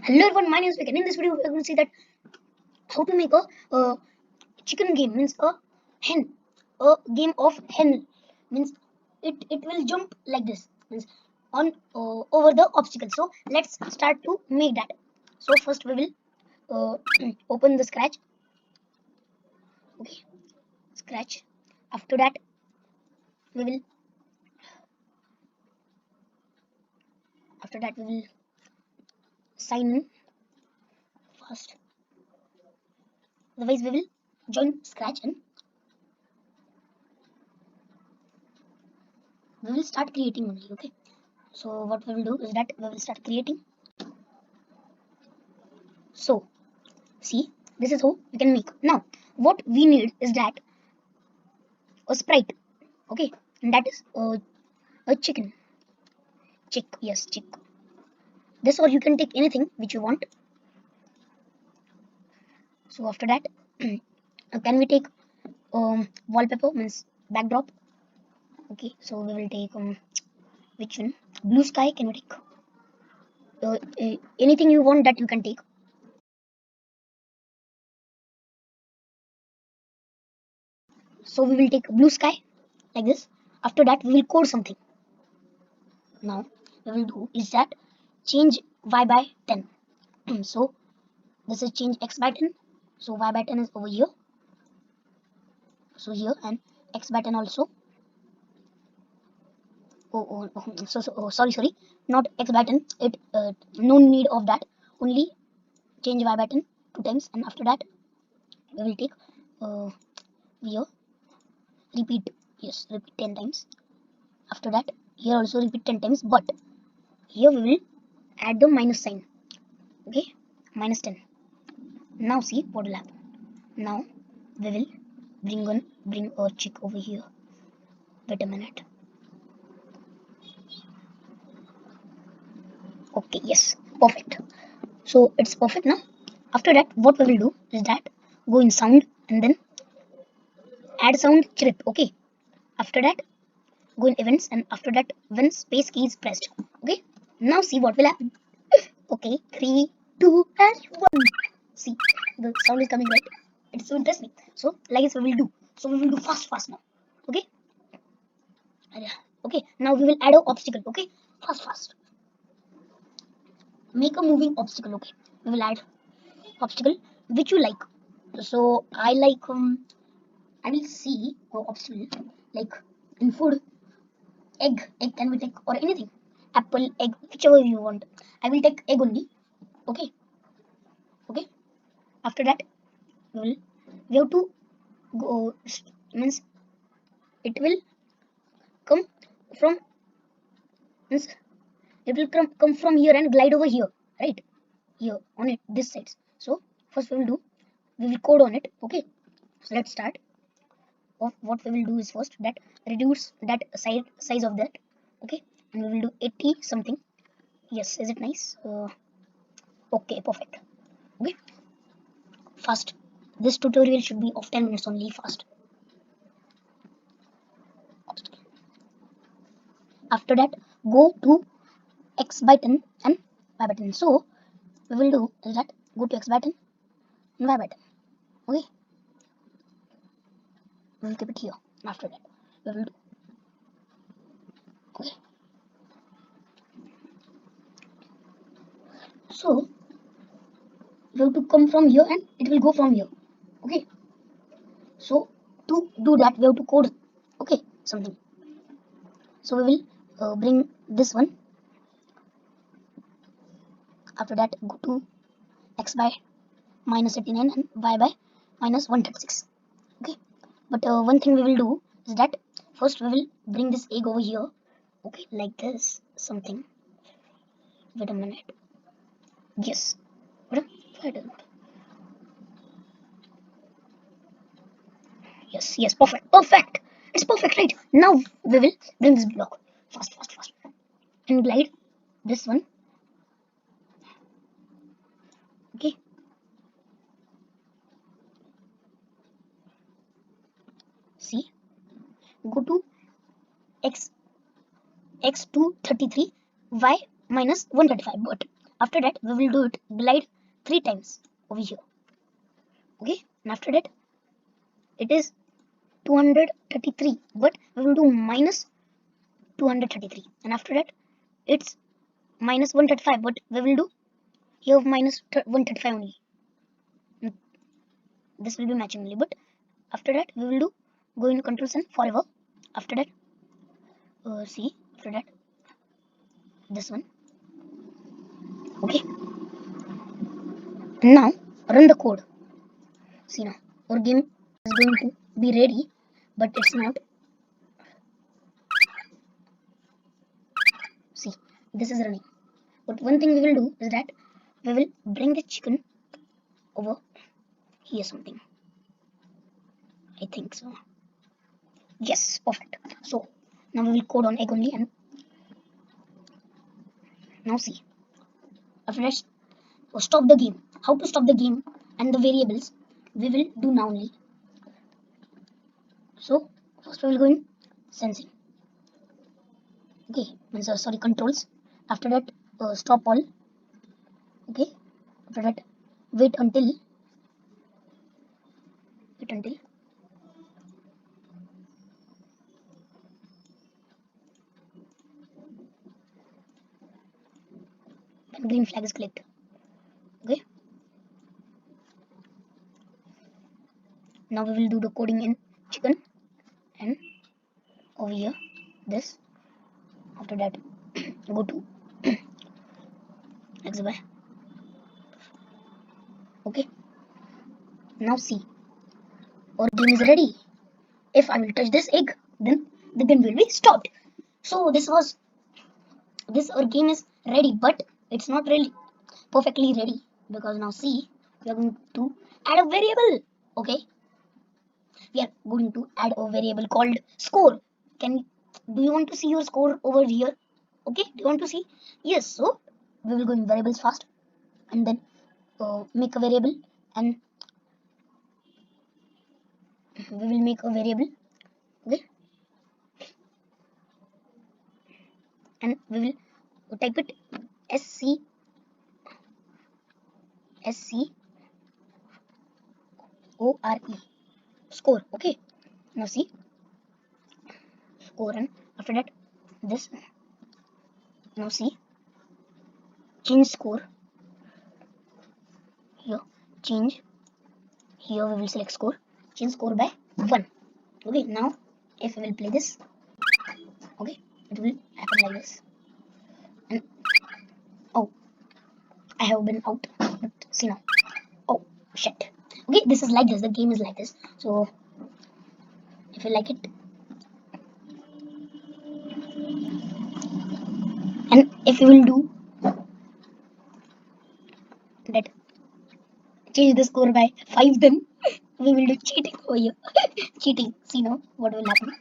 Hello everyone, my name is Vic, and in this video we are going to see that how to make a chicken game, means a game of hen, means it will jump like this, means on over the obstacle. So let's start to make that. So first we will open the scratch. Okay, scratch. After that we will sign in first. Otherwise we will join scratch and we will start creating only. Okay. So what we will do is that we will start creating. So see, this is how we can make. Now what we need is that a sprite. Okay, and that is a chick. Yes, chick. This, or you can take anything which you want. So after that can we take wallpaper, means backdrop. Okay, so we will take which one, blue sky. Can we take anything you want that you can take. So we will take blue sky like this. After that we will code something. Now we will do is that change y by 10. So this is change x by 10. So y by 10 is over here. So here, and x by 10 also. Sorry, not x by 10. It no need of that. Only change y by 10 two times, and after that we will take here repeat. Yes, repeat 10 times. After that here also repeat 10 times, but here we will add the minus sign. Okay, minus 10. Now see what will happen. Now we will bring our chick over here. Wait a minute. Okay, yes, perfect. So it's perfect now. After that what we will do is that go in sound and then add sound chirp. Okay, after that go in events, and after that when space key is pressed. Okay, now see what will happen. Okay, 3 2 and 1. See, the sound is coming, right? It's so interesting. So like this we will do. So we will do fast now. Okay, okay, now we will add a obstacle. Okay, fast. Make a moving obstacle. Okay, we will add obstacle which you like. So I like I will see obstacle like in food. Egg can we take, or anything, apple, egg, whichever you want. I will take egg only. Okay, okay. After that we have to go, means it will come from, means it will come from here and glide over here, right? Here on it, this side. So first we will do, we will code on it. Okay, so let's start. Of what we will do is first that reduce that size of that. Okay, and we will do 80 something. Yes, is it nice? Okay, perfect. Okay, fast. This tutorial should be of 10 minutes only. Fast. After that go to x by 10 and y by 10. So we will do is that go to x by 10 and y by 10. Okay, we will keep it here. After that we will do, okay. So we have to come from here and it will go from here. Okay, so to do that we have to code, okay, something. So we will bring this one. After that go to x by minus 89 and y by minus 136. Okay, but one thing we will do is that first we will bring this egg over here. Okay, like this something. Wait a minute. Yes, wait a minute. Yes, perfect. It's perfect, right? Now we will bring this block fast and glide this one. Okay, see, go to x to 33, y minus 135. But After that, we will do it glide 3 times over here. Okay, and after that, it is 233, but we will do minus 233, and after that, it's minus 135, but we will do here minus 135 only. This will be matching only, but after that, we will do go in control cell forever. After that, see, after that, this one. Okay, and now run the code. See now, our game is going to be ready, but it's not. See, this is running. But one thing we will do is that we will bring the chicken over here something. I think so. Yes, perfect. So now we will code on egg only, and now see. After that, stop the game. How to stop the game and the variables we will do now only. So first we will go in sensing. Okay, means sorry, controls. After that, stop all. Okay, after that, wait until when green flag is clicked. Okay, now we will do the coding in chicken, and over here this. After that, go to XY. Okay, now see, our game is ready. If I will touch this egg, then the game will be stopped. So this our game is ready, but it's not really perfectly ready, because now see, we are going to add a variable. Okay, we are going to add a variable called score. Do you want to see your score over here? Okay, do you want to see? Yes. So we will go in variables first, and then make a variable, and we will make a variable. Okay, and we will type it sc score score. Okay, now see, score, and after that this. Now see, change score here, change here, we will select score, change score by 1. Okay, now if we will play this, okay, it will happen like this. And oh, I have been out, but see now, oh shit. Okay, this is like this, the game is like this. So if you like it, and if you will do that, change the score by 5, then we will do cheating over here. Cheating, see now what will happen.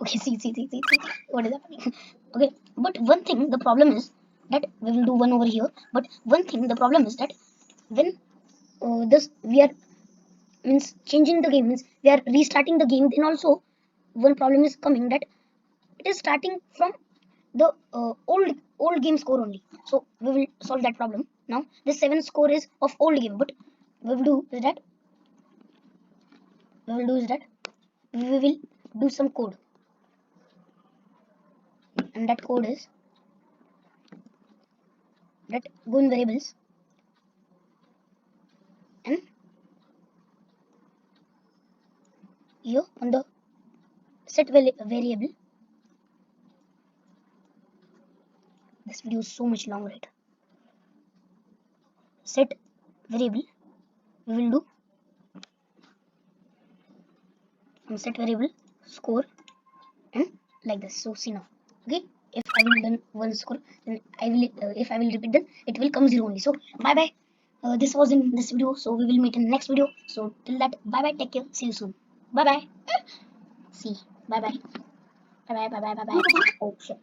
Okay, see what is happening. Okay, but one thing, the problem is that we will do one over here, but one thing, the problem is that when this we are means changing the game, means we are restarting the game, then also one problem is coming, that it is starting from the old game score only. So we will solve that problem. Now this 7 score is of old game, but we will do is that we will do some code, and that code is that go in variables, and here on the set variable. This video is so much long, right? Set variable, we will do set variable score, and like this. So see now, okay, if I will done one score, then I will if I will repeat, then it will come 0 only. So bye bye. This was in this video, so we will meet in the next video. So till that, bye bye, take care, see you soon, bye bye. See, bye bye, bye bye, bye bye, bye bye. Oh shit.